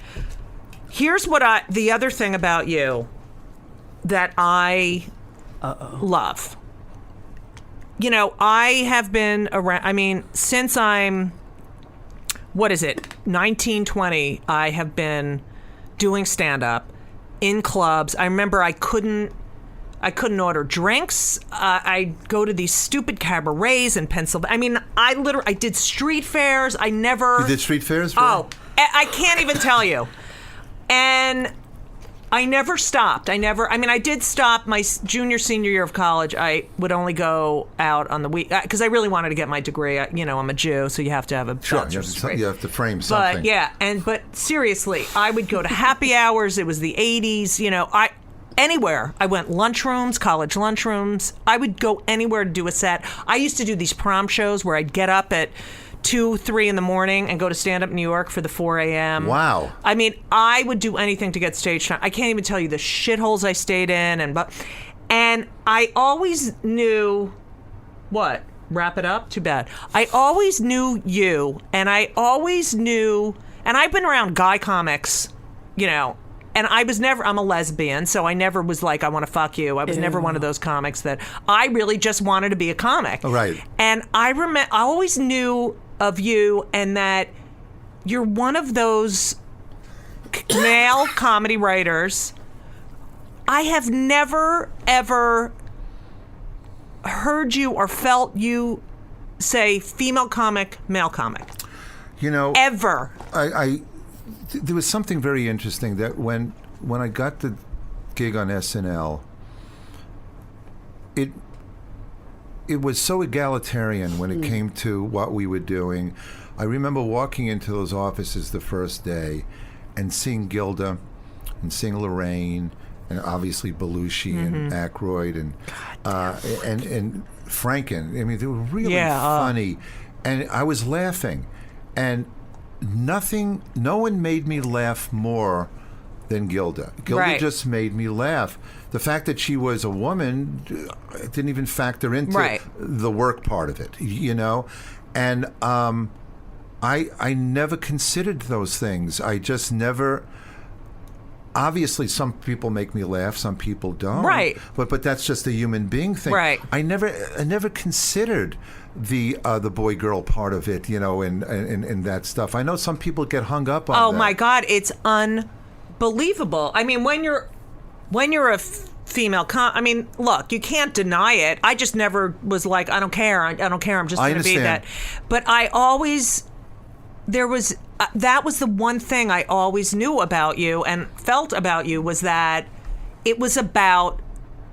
Here's the other thing about you that I love. You know, I have been around... since I'm... 1920, I have been doing stand-up in clubs. I remember I couldn't order drinks. I'd go to these stupid cabarets in Pennsylvania. I did street fairs. I never... You did street fairs? I can't even tell you. And I never stopped. I did stop my senior year of college. I would only go out on the week because I really wanted to get my degree. I'm a Jew, so you have to have a bachelor's degree. You have to frame something. But seriously, I would go to happy hours. It was the 80s. Anywhere. I went lunchrooms, college lunchrooms. I would go anywhere to do a set. I used to do these prom shows where I'd get up at 2, 3 in the morning and go to stand up New York for the 4 a.m. Wow. I would do anything to get stage time. I can't even tell you the shitholes I stayed in. And I always knew... What? Wrap it up? Too bad. I always knew you, and I always knew... And I've been around guy comics, and I was never... I'm a lesbian, so I never was like, I want to fuck you. I was never one of those comics that... I really just wanted to be a comic. Right. And I always knew of you and that you're one of those male comedy writers. I have never, ever heard you or felt you say female comic, male comic. Ever. There was something very interesting that when I got the gig on SNL, it was so egalitarian when it came to what we were doing. I remember walking into those offices the first day and seeing Gilda and seeing Lorraine and obviously Belushi and Aykroyd and Franken. They were really funny. And I was laughing. And no one made me laugh more than Gilda. Gilda just made me laugh. The fact that she was a woman didn't even factor into the work part of it, And I never considered those things. I just never... obviously some people make me laugh, some people don't. Right. But that's just a human being thing. Right. I never considered the boy girl part of it, and that stuff. I know some people get hung up on that. Oh my God, it's unbelievable. I mean, when you're a female look, you can't deny it. I just never was like, I don't care. I don't care. I'm just going to be that. But I always, that was the one thing I always knew about you and felt about you, was that it was about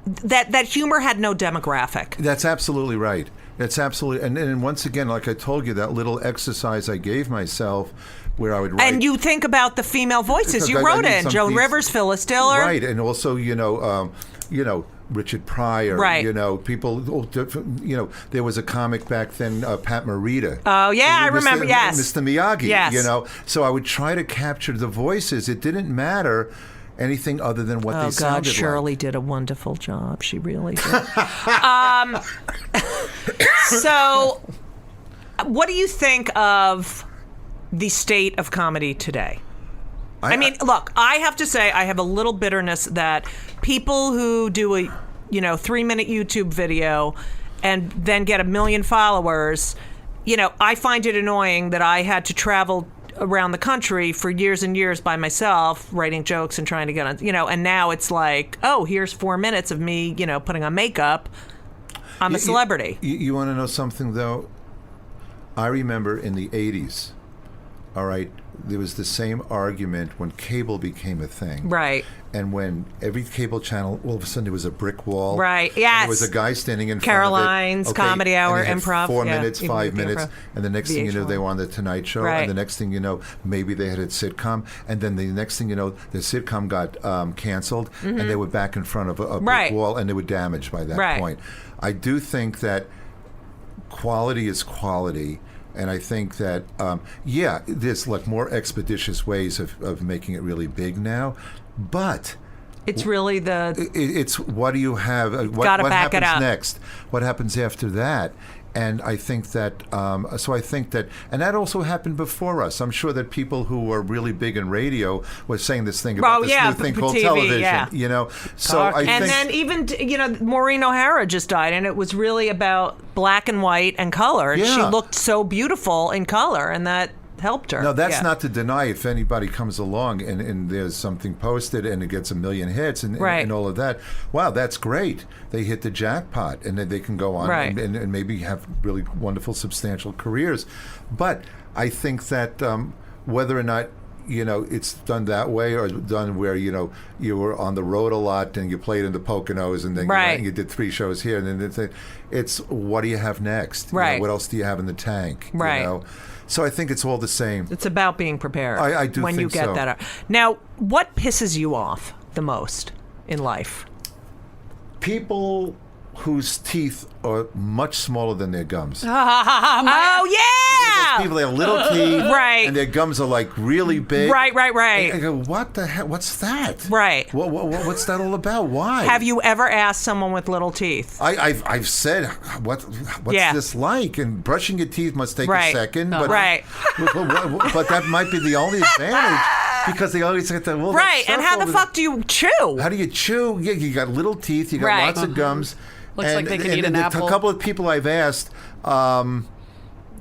that humor had no demographic. That's absolutely right. That's absolutely, and once again, like I told you, that little exercise I gave myself, where I would write. And you think about the female voices you wrote in: Joan Rivers, Phyllis Diller, right? And also, Richard Pryor, right? People. There was a comic back then, Pat Morita. Oh yeah, I remember. Yes, Mr. Miyagi. Yes. So I would try to capture the voices. It didn't matter anything other than what they sounded like. Oh God, Shirley did a wonderful job. She really did. So, what do you think of the state of comedy today? I mean, look, I have to say I have a little bitterness that people who do a 3-minute YouTube video and then get 1 million followers, I find it annoying that I had to travel around the country for years and years by myself, writing jokes and trying to get on, and now it's like, oh, here's 4 minutes of me, putting on makeup. I'm a celebrity. You want to know something, though? I remember in the 80s, all right, there was the same argument when cable became a thing. Right. And when every cable channel, all of a sudden there was a brick wall. Right, yes. There was a guy standing in Caroline's front of it. Comedy Hour, and he had improv. 4 minutes, 5 minutes. And the next thing you know, VH1. they were on The Tonight Show. Right. And the next thing you know, maybe they had a sitcom. And then the next thing you know, the sitcom got canceled. And they were back in front of a brick wall. And they were damaged by that point. I do think that quality is quality. And I think that, there's like more expeditious ways of making it really big now. But it's really it's what do you have? What back it happens up. next? What happens after that? And I think that, and that also happened before us. I'm sure that people who were really big in radio were saying this thing about new thing called TV, television. Yeah. So I think, then even Maureen O'Hara just died, and it was really about black and white and color. And she looked so beautiful in color, and that helped her. No, that's not to deny if anybody comes along and there's something posted and it gets 1 million hits and all of that. Wow, that's great. They hit the jackpot and then they can go on and maybe have really wonderful, substantial careers. But I think that whether or not it's done that way or done where, you were on the road a lot and you played in the Poconos and then you did 3 shows here. And then it's what do you have next? Right. What else do you have in the tank? Right. So I think it's all the same. It's about being prepared. I do when think you get so. that out. Now, what pisses you off the most in life? People whose teeth are much smaller than their gums. Oh, yeah! Those people, they have little teeth, right? And their gums are like really big. Right. And I go, what the heck? What's that? Right. What's that all about? Why? Have you ever asked someone with little teeth? I've said, what's this like? And brushing your teeth must take a second. But, but that might be the only advantage. Because they always get that. Well, right, and how the fuck do you chew? How do you chew? Yeah, you got little teeth. You got lots of gums. Looks like they can eat an apple. A couple of people I've asked,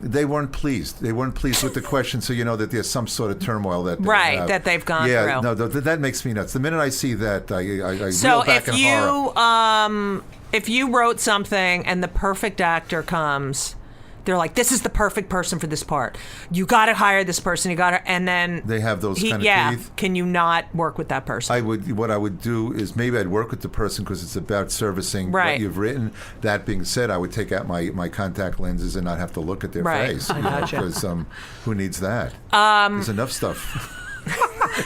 they weren't pleased. They weren't pleased with the question, so you know that there's some sort of turmoil that that they've gone through. Yeah, no, that makes me nuts. The minute I see that, I so reel back in horror. If you wrote something and the perfect actor comes, they're like, this is the perfect person for this part. You got to hire this person. You got to, and then they have those kind of teeth. Can you not work with that person? What I would do is maybe I'd work with the person because it's about servicing what you've written. That being said, I would take out my contact lenses and not have to look at their face. Because who needs that? There's enough stuff.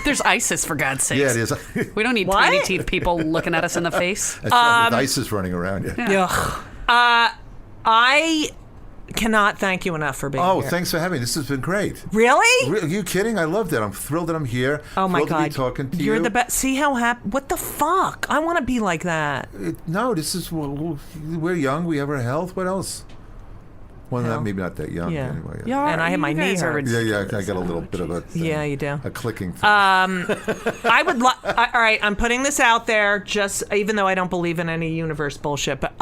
There's ISIS, for God's sake. Yeah, it is. We don't need tiny teeth people looking at us in the face. That's right, with ISIS running around. I cannot thank you enough for being here. Oh, thanks for having me. This has been great. Really? Are you kidding? I loved it. I'm thrilled that I'm here. Oh, my God. God. To be talking to you. You're the best. See how happy? What the fuck? I want to be like that. No, this is, we're young. We have our health. What else? Well, maybe not that young. Yeah. Anyway. Yeah, And I have my you knee guys are hurts. Yeah. I got a little bit of a thing, Yeah, you do. a clicking thing. I would all right, I'm putting this out there just even though I don't believe in any universe bullshit, but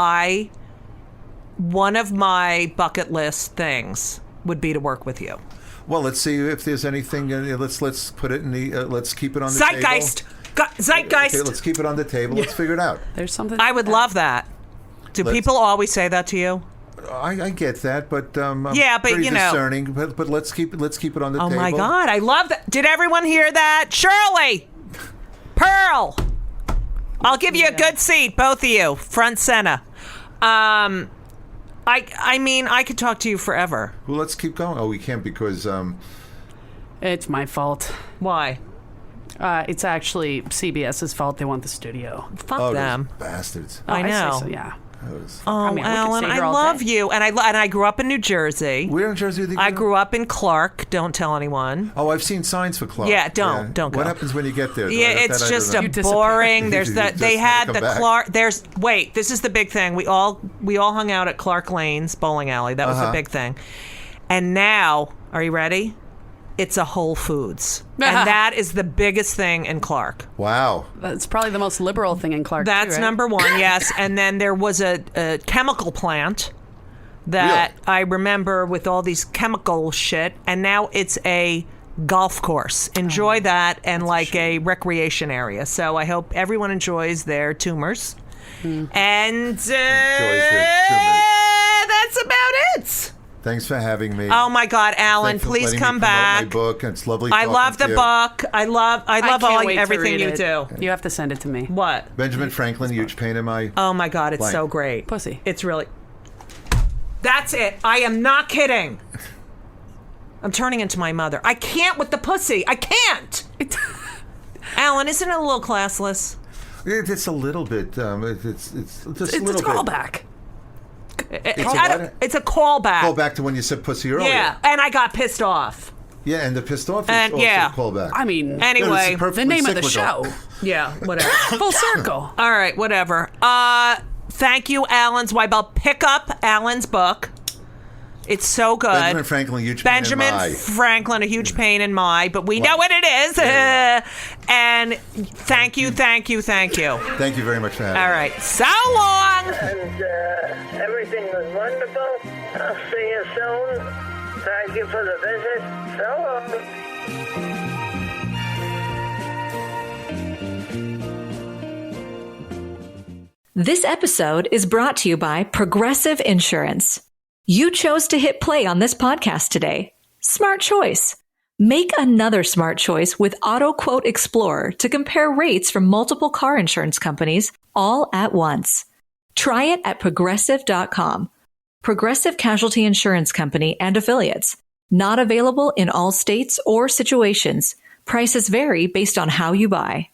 one of my bucket list things would be to work with you. Well, let's see if there's anything. Let's put it in the. Let's keep it on the Zeitgeist. Zeitgeist. Okay, let's keep it on the table. Let's figure it out. There's something. I would love that. Do people always say that to you? I get that, but I'm yeah, but pretty you know, discerning. But let's keep it on the table. Oh my God, I love that. Did everyone hear that? Shirley, Pearl, I'll give you a good seat, both of you, front center. I mean, I could talk to you forever. Well, let's keep going. Oh, we can't because It's my fault. Why? It's actually CBS's fault. They want the studio. Fuck them, bastards. I know. say so, yeah. Oh, we could Alan, stay I here all love day. you, and I grew up in New Jersey. Where in Jersey? I grew up in Clark. Don't tell anyone. Oh, I've seen signs for Clark. Yeah, don't go. What happens when you get there? Yeah, it's just a boring. There's You they just had come the back. Clark. Wait, this is the big thing. We all hung out at Clark Lane's bowling alley. That was the big thing. And now, are you ready? It's a Whole Foods, and that is the biggest thing in Clark. Wow, That's probably the most liberal thing in Clark. That's too, right? number one, yes. And then there was a chemical plant that I remember with all these chemical shit, and now it's a golf course. Enjoy that and like a recreation area. So I hope everyone enjoys their tumors. And that's about it. Thanks for having me. Oh my God, Alan! Thanks for Please letting come me promote back. My book. It's lovely. I love the talking to you. book. I love can't wait to everything read you it. do. You have to send it to me. What? Benjamin Franklin, huge pain in my. Oh my God, it's blank. so great. Pussy. It's really. That's it. I am not kidding. I'm turning into my mother. I can't with the pussy. I can't. Alan, isn't it a little classless? It's a little bit. It's just a It's little a bit. callback. It's a callback. Call back to when you said pussy earlier. Yeah, and I got pissed off. Yeah, and the pissed off is And, also yeah. a callback. I mean, Anyway, the name of the show. Yeah, whatever. Full circle. All right, whatever. Thank you, Alan Zweibel. Pick up Alan's book. It's so good. Benjamin Franklin, huge pain in my. Franklin, a huge pain in my, but we know what it is. Yeah. And thank you. Thank you very much for having me. All right, so long. And everything was wonderful. I'll see you soon. Thank you for the visit. So long. This episode is brought to you by Progressive Insurance. You chose to hit play on this podcast today. Smart choice. Make another smart choice with Auto Quote Explorer to compare rates from multiple car insurance companies all at once. Try it at Progressive.com. Progressive Casualty Insurance Company and Affiliates. Not available in all states or situations. Prices vary based on how you buy.